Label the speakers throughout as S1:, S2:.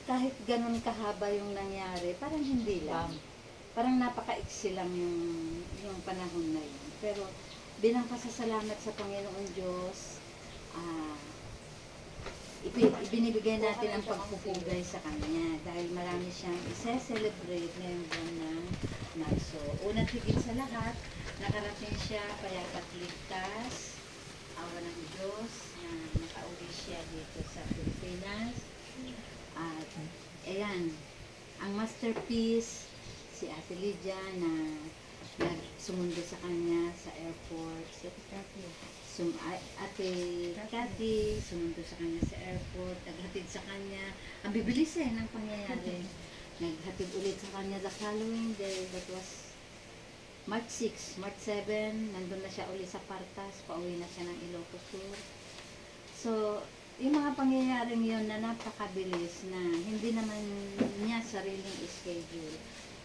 S1: kahit ganun kahaba yung nangyari, parang hindi lang. Parang napaka-iksi lang yung panahon na yun. Pero bilang pasasalamat sa Panginoon Diyos, ibinibigay natin ang pagpupugay sa Kanya dahil marami siyang isa-celebrate ngayong buwan ng Marso. Unang higit sa lahat, nakarating siya payapat ligtas, awa ng Diyos, na nakauwi siya dito sa Pilipinas. At ayan, ang masterpiece, si Ate Lydia na sumundo sa kanya sa airport. Ate Cathy, sumundo sa kanya sa airport, naghatid sa kanya. Ang bibilis ng pangyayari. Naghatid ulit sa kanya the following day, that was March 6, March 7, nandun na siya ulit sa Partas, pauwi na siya ng Ilocos Sur. So, yung mga pangyayaring yun na napakabilis na hindi naman niya sariling schedule,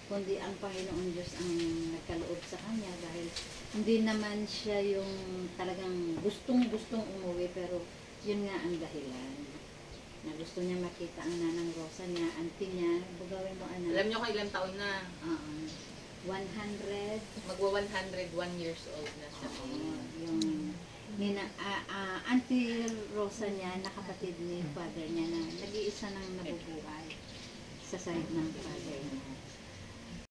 S1: kundi ang Panginoon Diyos ang nagkaloob sa kanya dahil hindi naman siya yung talagang gustong-gustong umuwi, pero yun nga ang dahilan na gusto niya makita ang nanang Rosa niya, auntie niya. Bugawin mo, anak.
S2: Alam niyo kung ilang taon na?
S1: 100.
S2: Magwa 101 years old na siya.
S1: Yung auntie Rosa niya, nakapatid ni father niya na nag-iisa nang nabubuhay sa side ng father niya.